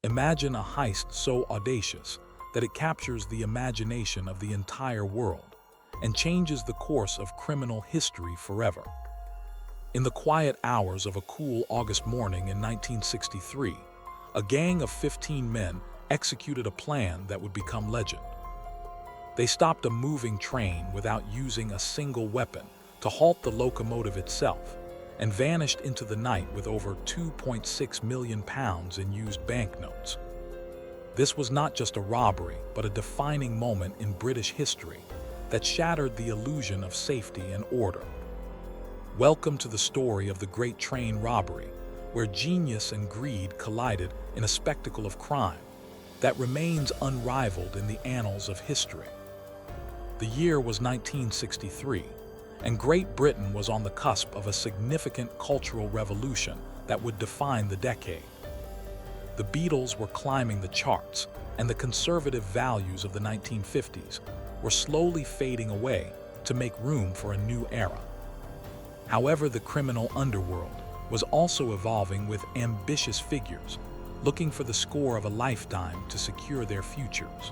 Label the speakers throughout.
Speaker 1: Imagine a heist so audacious that it captures the imagination of the entire world and changes the course of criminal history forever. In the quiet hours of a cool August morning in 1963, a gang of 15 men executed a plan that would become legend. They stopped a moving train without using a single weapon to halt the locomotive itself, and vanished into the night with over £2.6 million in used banknotes. This was not just a robbery, but a defining moment in British history that shattered the illusion of safety and order. Welcome to the story of the Great Train Robbery, where genius and greed collided in a spectacle of crime that remains unrivaled in the annals of history. The year was 1963, and Great Britain was on the cusp of a significant cultural revolution that would define the decade. The Beatles were climbing the charts, and the conservative values of the 1950s were slowly fading away to make room for a new era. However, the criminal underworld was also evolving with ambitious figures, looking for the score of a lifetime to secure their futures.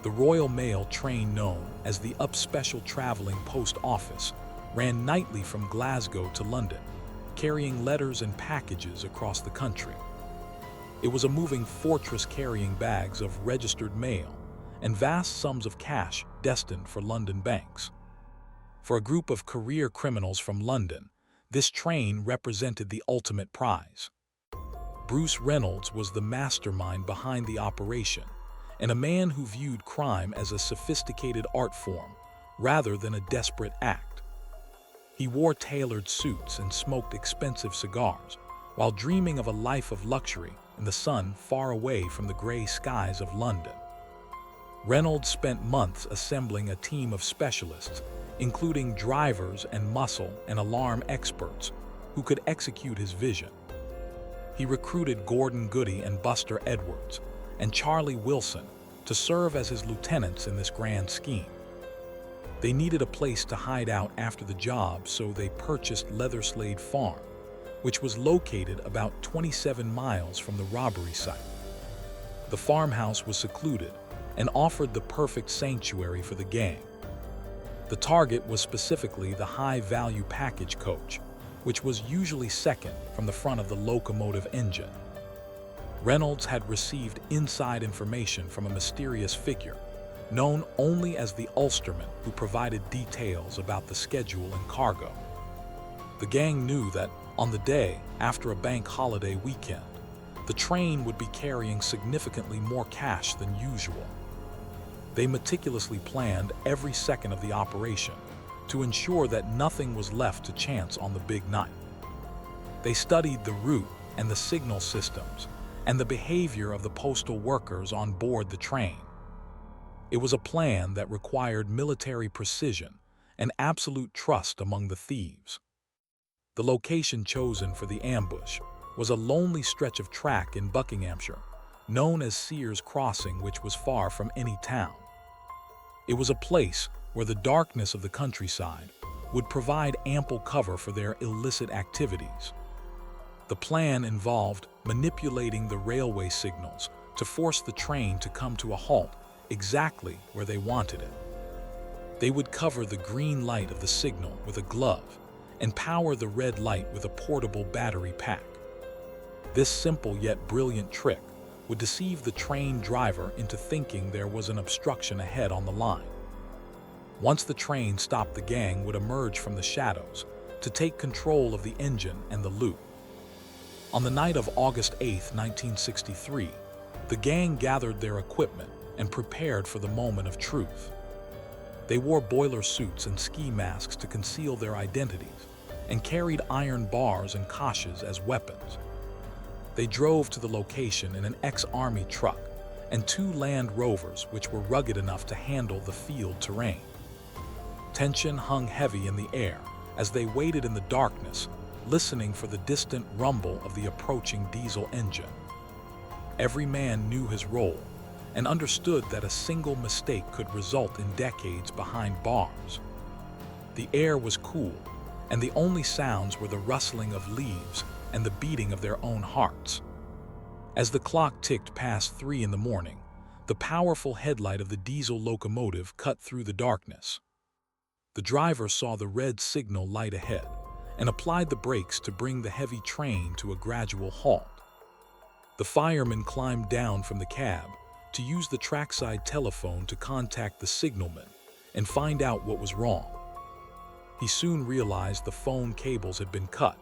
Speaker 1: The Royal Mail train known as the Up Special Travelling Post Office ran nightly from Glasgow to London, carrying letters and packages across the country. It was a moving fortress carrying bags of registered mail and vast sums of cash destined for London banks. For a group of career criminals from London, this train represented the ultimate prize. Bruce Reynolds was the mastermind behind the operation, and a man who viewed crime as a sophisticated art form rather than a desperate act. He wore tailored suits and smoked expensive cigars while dreaming of a life of luxury in the sun far away from the gray skies of London. Reynolds spent months assembling a team of specialists, including drivers and muscle and alarm experts who could execute his vision. He recruited Gordon Goody and Buster Edwards and Charlie Wilson to serve as his lieutenants in this grand scheme. They needed a place to hide out after the job, so they purchased Leatherslade Farm, which was located about 27 miles from the robbery site. The farmhouse was secluded and offered the perfect sanctuary for the gang. The target was specifically the high-value package coach, which was usually second from the front of the locomotive engine. Reynolds had received inside information from a mysterious figure, known only as the Ulsterman, who provided details about the schedule and cargo. The gang knew that on the day after a bank holiday weekend, the train would be carrying significantly more cash than usual. They meticulously planned every second of the operation to ensure that nothing was left to chance on the big night. They studied the route and the signal systems and the behavior of the postal workers on board the train. It was a plan that required military precision and absolute trust among the thieves. The location chosen for the ambush was a lonely stretch of track in Buckinghamshire, known as Sears Crossing, which was far from any town. It was a place where the darkness of the countryside would provide ample cover for their illicit activities. The plan involved manipulating the railway signals to force the train to come to a halt exactly where they wanted it. They would cover the green light of the signal with a glove and power the red light with a portable battery pack. This simple yet brilliant trick would deceive the train driver into thinking there was an obstruction ahead on the line. Once the train stopped, the gang would emerge from the shadows to take control of the engine and the loot. On the night of August 8, 1963, the gang gathered their equipment and prepared for the moment of truth. They wore boiler suits and ski masks to conceal their identities and carried iron bars and kashes as weapons. They drove to the location in an ex-army truck and 2 Land Rovers, which were rugged enough to handle the field terrain. Tension hung heavy in the air as they waited in the darkness, listening for the distant rumble of the approaching diesel engine. Every man knew his role and understood that a single mistake could result in decades behind bars. The air was cool, and the only sounds were the rustling of leaves and the beating of their own hearts. As the clock ticked past 3 in the morning, the powerful headlight of the diesel locomotive cut through the darkness. The driver saw the red signal light ahead and applied the brakes to bring the heavy train to a gradual halt. The fireman climbed down from the cab to use the trackside telephone to contact the signalman and find out what was wrong. He soon realized the phone cables had been cut,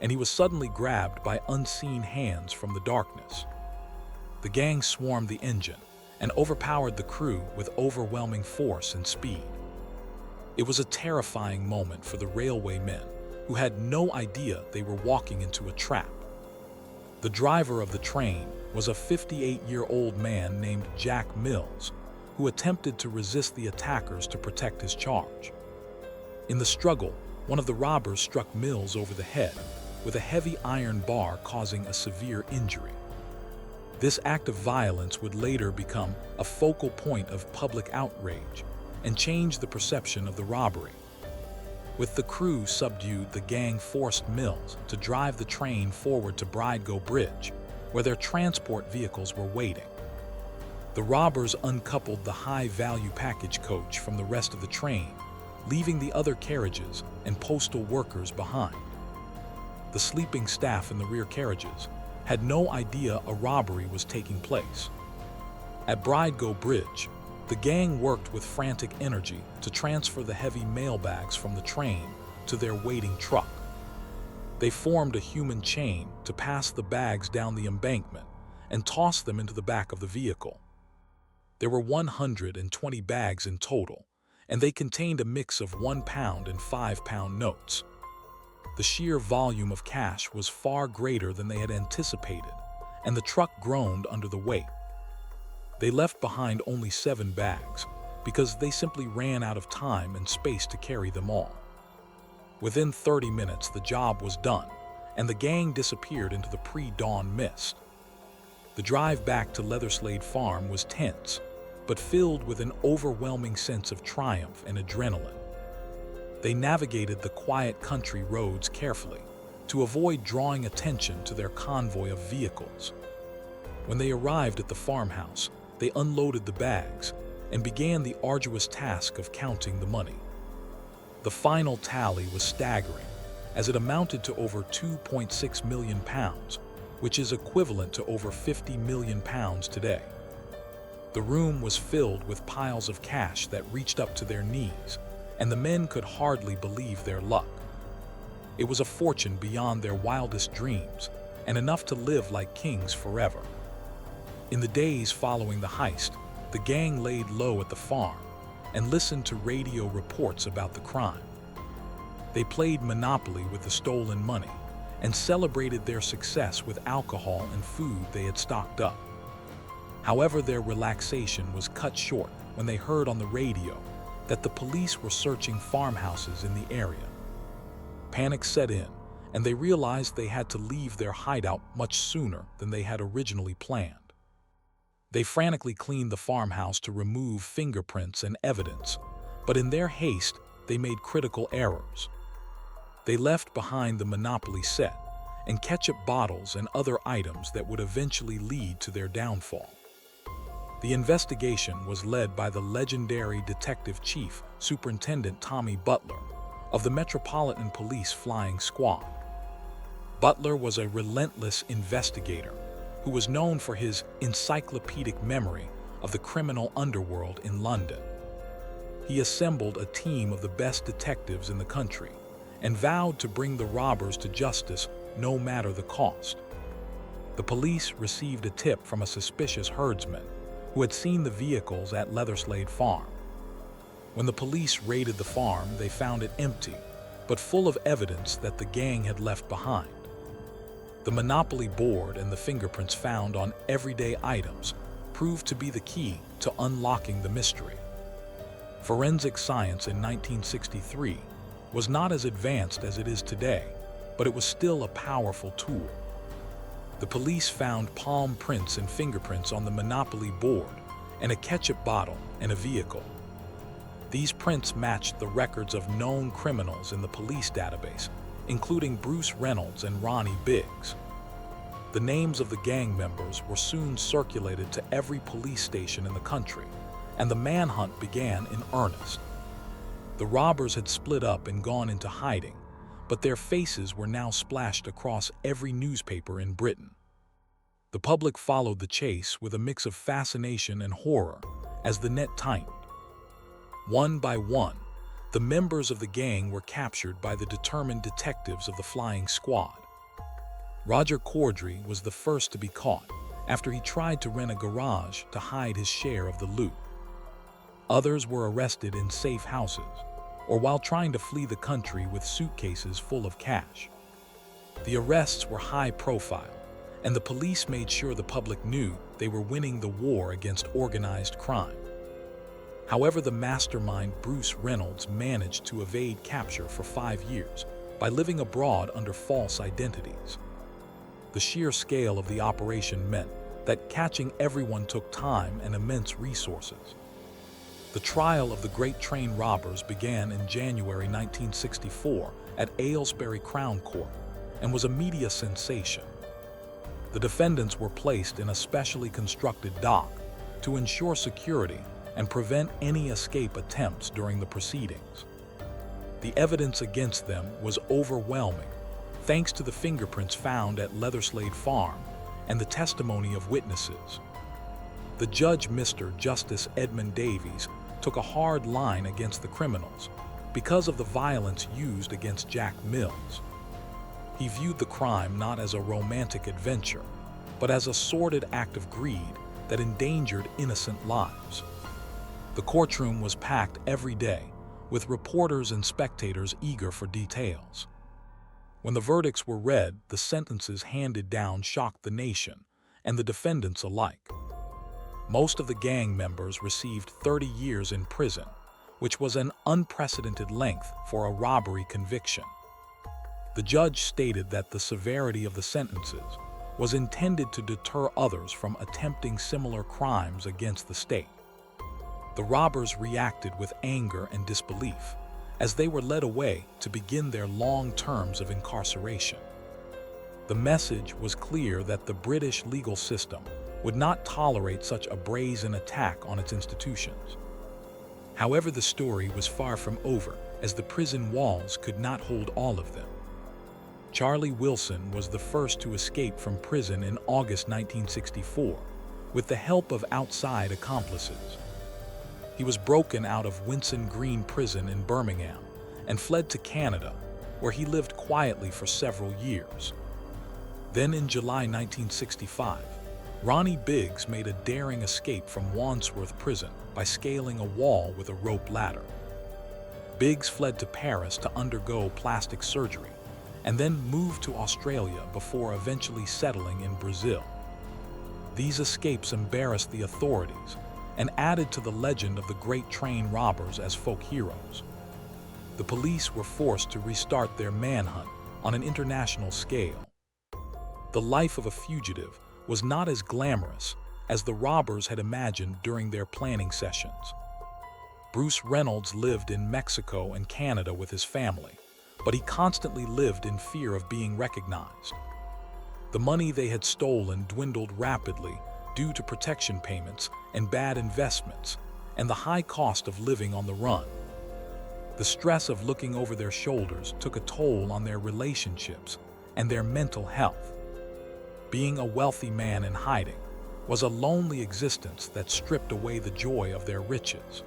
Speaker 1: and he was suddenly grabbed by unseen hands from the darkness. The gang swarmed the engine and overpowered the crew with overwhelming force and speed. It was a terrifying moment for the railway men, who had no idea they were walking into a trap. The driver of the train was a 58-year-old man named Jack Mills, who attempted to resist the attackers to protect his charge. In the struggle, one of the robbers struck Mills over the head with a heavy iron bar, causing a severe injury. This act of violence would later become a focal point of public outrage and change the perception of the robbery. With the crew subdued, the gang forced Mills to drive the train forward to Bridego Bridge, where their transport vehicles were waiting. The robbers uncoupled the high-value package coach from the rest of the train, leaving the other carriages and postal workers behind. The sleeping staff in the rear carriages had no idea a robbery was taking place. At Bridego Bridge, the gang worked with frantic energy to transfer the heavy mail bags from the train to their waiting truck. They formed a human chain to pass the bags down the embankment and toss them into the back of the vehicle. There were 120 bags in total, and they contained a mix of £1 and £5 notes. The sheer volume of cash was far greater than they had anticipated, and the truck groaned under the weight. They left behind only 7 bags because they simply ran out of time and space to carry them all. Within 30 minutes, the job was done, and the gang disappeared into the pre-dawn mist. The drive back to Leatherslade Farm was tense, but filled with an overwhelming sense of triumph and adrenaline. They navigated the quiet country roads carefully to avoid drawing attention to their convoy of vehicles. When they arrived at the farmhouse, they unloaded the bags and began the arduous task of counting the money. The final tally was staggering, as it amounted to over £2.6 million, which is equivalent to over £50 million today. The room was filled with piles of cash that reached up to their knees, and the men could hardly believe their luck. It was a fortune beyond their wildest dreams, and enough to live like kings forever. In the days following the heist, the gang laid low at the farm and listened to radio reports about the crime. They played Monopoly with the stolen money and celebrated their success with alcohol and food they had stocked up. However, their relaxation was cut short when they heard on the radio that the police were searching farmhouses in the area. Panic set in, and they realized they had to leave their hideout much sooner than they had originally planned. They frantically cleaned the farmhouse to remove fingerprints and evidence, but in their haste, they made critical errors. They left behind the Monopoly set and ketchup bottles and other items that would eventually lead to their downfall. The investigation was led by the legendary Detective Chief Superintendent Tommy Butler of the Metropolitan Police Flying Squad. Butler was a relentless investigator who was known for his encyclopedic memory of the criminal underworld in London. He assembled a team of the best detectives in the country and vowed to bring the robbers to justice no matter the cost. The police received a tip from a suspicious herdsman who had seen the vehicles at Leatherslade Farm. When the police raided the farm, they found it empty, but full of evidence that the gang had left behind. The Monopoly board and the fingerprints found on everyday items proved to be the key to unlocking the mystery. Forensic science in 1963 was not as advanced as it is today, but it was still a powerful tool. The police found palm prints and fingerprints on the Monopoly board and a ketchup bottle and a vehicle. These prints matched the records of known criminals in the police database, including Bruce Reynolds and Ronnie Biggs. The names of the gang members were soon circulated to every police station in the country, and the manhunt began in earnest. The robbers had split up and gone into hiding, but their faces were now splashed across every newspaper in Britain. The public followed the chase with a mix of fascination and horror as the net tightened. One by one, the members of the gang were captured by the determined detectives of the Flying Squad. Roger Corddry was the first to be caught after he tried to rent a garage to hide his share of the loot. Others were arrested in safe houses or while trying to flee the country with suitcases full of cash. The arrests were high profile, and the police made sure the public knew they were winning the war against organized crime. However, the mastermind Bruce Reynolds managed to evade capture for 5 years by living abroad under false identities. The sheer scale of the operation meant that catching everyone took time and immense resources. The trial of the Great Train Robbers began in January 1964 at Aylesbury Crown Court and was a media sensation. The defendants were placed in a specially constructed dock to ensure security and prevent any escape attempts during the proceedings. The evidence against them was overwhelming, thanks to the fingerprints found at Leatherslade Farm and the testimony of witnesses. The judge, Mr. Justice Edmund Davies, took a hard line against the criminals because of the violence used against Jack Mills. He viewed the crime not as a romantic adventure, but as a sordid act of greed that endangered innocent lives. The courtroom was packed every day, with reporters and spectators eager for details. When the verdicts were read, the sentences handed down shocked the nation and the defendants alike. Most of the gang members received 30 years in prison, which was an unprecedented length for a robbery conviction. The judge stated that the severity of the sentences was intended to deter others from attempting similar crimes against the state. The robbers reacted with anger and disbelief as they were led away to begin their long terms of incarceration. The message was clear that the British legal system would not tolerate such a brazen attack on its institutions. However, the story was far from over, as the prison walls could not hold all of them. Charlie Wilson was the first to escape from prison in August 1964, with the help of outside accomplices. He was broken out of Winson Green Prison in Birmingham and fled to Canada, where he lived quietly for several years. Then in July 1965, Ronnie Biggs made a daring escape from Wandsworth Prison by scaling a wall with a rope ladder. Biggs fled to Paris to undergo plastic surgery and then moved to Australia before eventually settling in Brazil. These escapes embarrassed the authorities and added to the legend of the Great Train Robbers as folk heroes. The police were forced to restart their manhunt on an international scale. The life of a fugitive was not as glamorous as the robbers had imagined during their planning sessions. Bruce Reynolds lived in Mexico and Canada with his family, but he constantly lived in fear of being recognized. The money they had stolen dwindled rapidly due to protection payments and bad investments, and the high cost of living on the run. The stress of looking over their shoulders took a toll on their relationships and their mental health. Being a wealthy man in hiding was a lonely existence that stripped away the joy of their riches.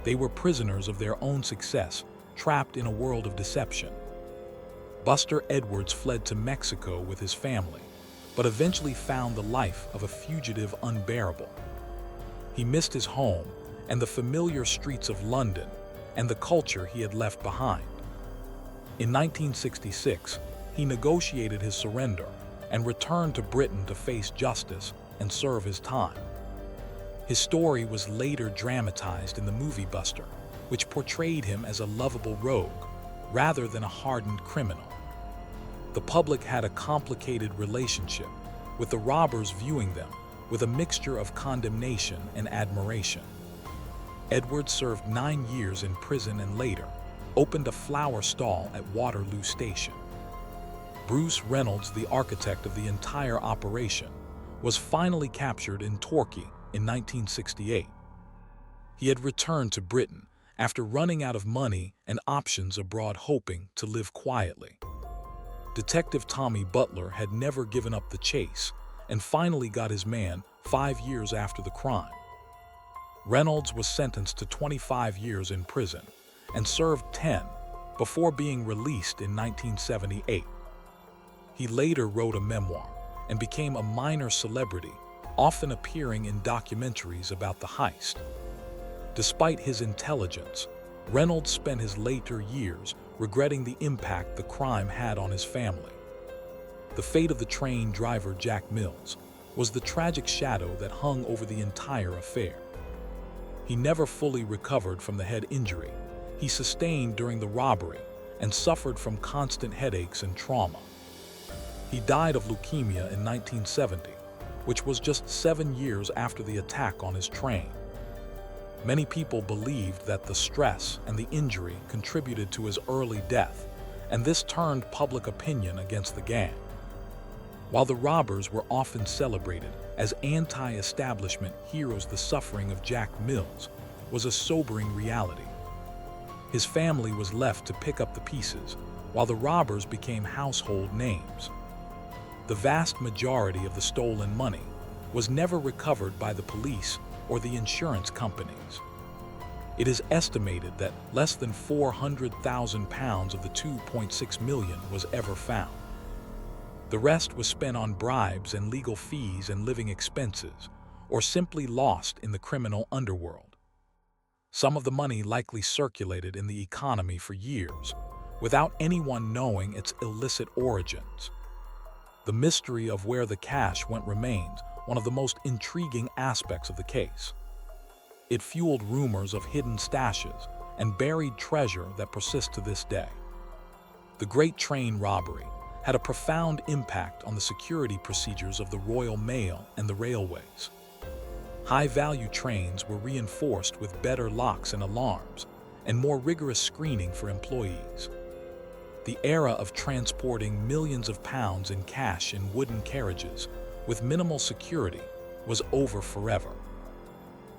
Speaker 1: They were prisoners of their own success, trapped in a world of deception. Buster Edwards fled to Mexico with his family, but eventually found the life of a fugitive unbearable. He missed his home and the familiar streets of London and the culture he had left behind. In 1966, he negotiated his surrender and returned to Britain to face justice and serve his time. His story was later dramatized in the movie Buster, which portrayed him as a lovable rogue rather than a hardened criminal. The public had a complicated relationship, with the robbers viewing them with a mixture of condemnation and admiration. Edwards served 9 years in prison and later opened a flower stall at Waterloo Station. Bruce Reynolds, the architect of the entire operation, was finally captured in Torquay in 1968. He had returned to Britain after running out of money and options abroad, hoping to live quietly. Detective Tommy Butler had never given up the chase and finally got his man 5 years after the crime. Reynolds was sentenced to 25 years in prison and served 10 before being released in 1978. He later wrote a memoir and became a minor celebrity, often appearing in documentaries about the heist. Despite his intelligence, Reynolds spent his later years regretting the impact the crime had on his family. The fate of the train driver Jack Mills was the tragic shadow that hung over the entire affair. He never fully recovered from the head injury he sustained during the robbery and suffered from constant headaches and trauma. He died of leukemia in 1970, which was just 7 years after the attack on his train. Many people believed that the stress and the injury contributed to his early death, and this turned public opinion against the gang. While the robbers were often celebrated as anti-establishment heroes, the suffering of Jack Mills was a sobering reality. His family was left to pick up the pieces, while the robbers became household names. The vast majority of the stolen money was never recovered by the police or the insurance companies. It is estimated that less than £400,000 of the £2.6 million was ever found. The rest was spent on bribes and legal fees and living expenses, or simply lost in the criminal underworld. Some of the money likely circulated in the economy for years, without anyone knowing its illicit origins. The mystery of where the cash went remains one of the most intriguing aspects of the case. It fueled rumors of hidden stashes and buried treasure that persist to this day. The Great Train Robbery had a profound impact on the security procedures of the Royal Mail and the railways. High-value trains were reinforced with better locks and alarms, and more rigorous screening for employees. The era of transporting millions of pounds in cash in wooden carriages with minimal security was over forever.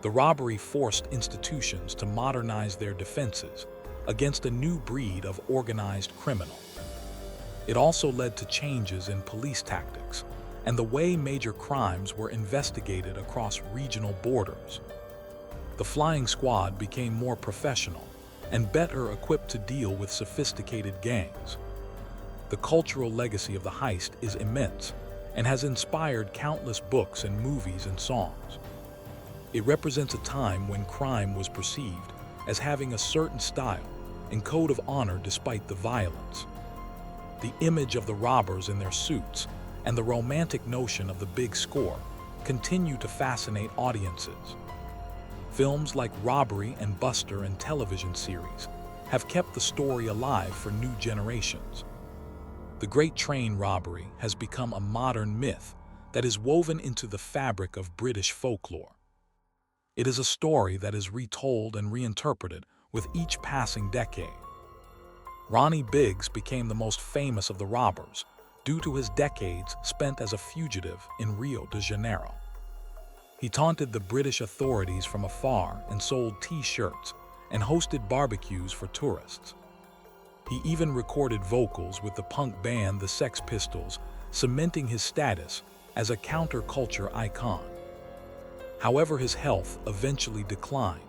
Speaker 1: The robbery forced institutions to modernize their defenses against a new breed of organized criminal. It also led to changes in police tactics and the way major crimes were investigated across regional borders. The flying squad became more professional and better equipped to deal with sophisticated gangs. The cultural legacy of the heist is immense and has inspired countless books and movies and songs. It represents a time when crime was perceived as having a certain style and code of honor despite the violence. The image of the robbers in their suits and the romantic notion of the big score continue to fascinate audiences. Films like Robbery and Buster and television series have kept the story alive for new generations. The Great Train Robbery has become a modern myth that is woven into the fabric of British folklore. It is a story that is retold and reinterpreted with each passing decade. Ronnie Biggs became the most famous of the robbers due to his decades spent as a fugitive in Rio de Janeiro. He taunted the British authorities from afar and sold T-shirts and hosted barbecues for tourists. He even recorded vocals with the punk band the Sex Pistols, cementing his status as a counterculture icon. However, his health eventually declined,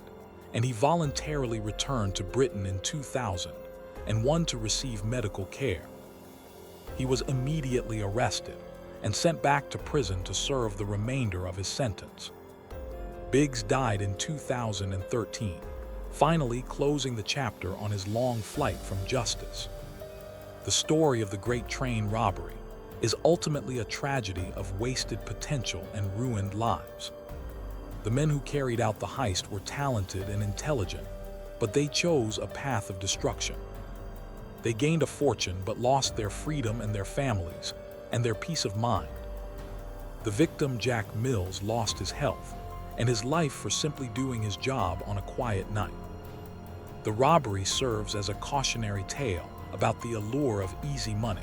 Speaker 1: and he voluntarily returned to Britain in 2001 to receive medical care. He was immediately arrested and sent back to prison to serve the remainder of his sentence. Biggs died in 2013, finally closing the chapter on his long flight from justice. The story of the Great Train Robbery is ultimately a tragedy of wasted potential and ruined lives. The men who carried out the heist were talented and intelligent, but they chose a path of destruction. They gained a fortune but lost their freedom and their families, and their peace of mind. The victim, Jack Mills, lost his health and his life for simply doing his job on a quiet night. The robbery serves as a cautionary tale about the allure of easy money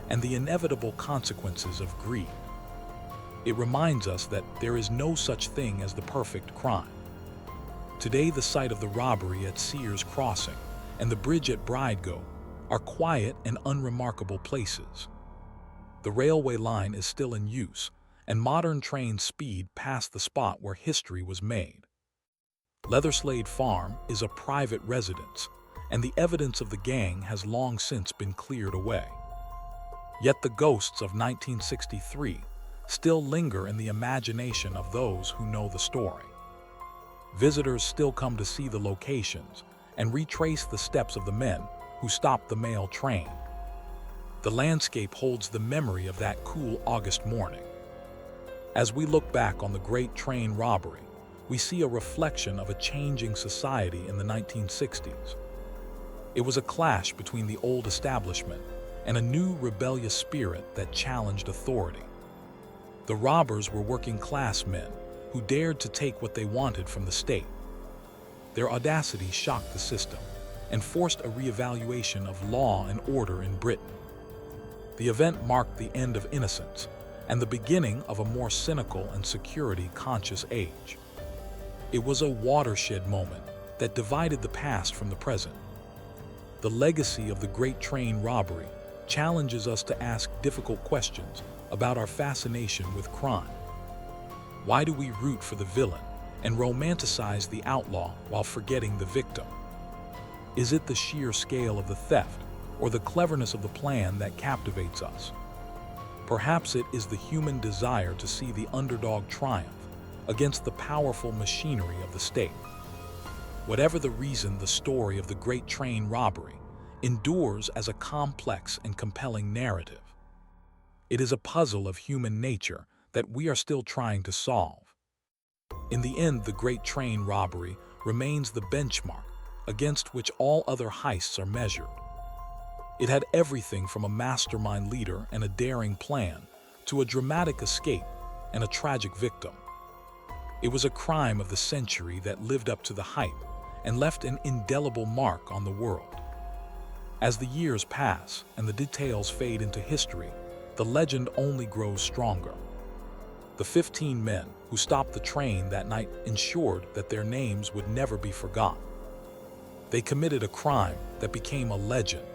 Speaker 1: and the inevitable consequences of greed. It reminds us that there is no such thing as the perfect crime. Today, the site of the robbery at Sears Crossing and the bridge at Bridego are quiet and unremarkable places. The railway line is still in use, and modern trains speed past the spot where history was made. Leatherslade Farm is a private residence, and the evidence of the gang has long since been cleared away. Yet the ghosts of 1963 still linger in the imagination of those who know the story. Visitors still come to see the locations and retrace the steps of the men who stopped the mail train. The landscape holds the memory of that cool August morning. As we look back on the Great Train Robbery, we see a reflection of a changing society in the 1960s. It was a clash between the old establishment and a new rebellious spirit that challenged authority. The robbers were working-class men who dared to take what they wanted from the state. Their audacity shocked the system and forced a reevaluation of law and order in Britain. The event marked the end of innocence and the beginning of a more cynical and security-conscious age. It was a watershed moment that divided the past from the present. The legacy of the Great Train Robbery challenges us to ask difficult questions about our fascination with crime. Why do we root for the villain and romanticize the outlaw while forgetting the victim? Is it the sheer scale of the theft or the cleverness of the plan that captivates us? Perhaps it is the human desire to see the underdog triumph against the powerful machinery of the state. Whatever the reason, the story of the Great Train Robbery endures as a complex and compelling narrative. It is a puzzle of human nature that we are still trying to solve. In the end, the Great Train Robbery remains the benchmark against which all other heists are measured. It had everything from a mastermind leader and a daring plan to a dramatic escape and a tragic victim. It was a crime of the century that lived up to the hype and left an indelible mark on the world. As the years pass and the details fade into history, the legend only grows stronger. The 15 men who stopped the train that night ensured that their names would never be forgotten. They committed a crime that became a legend,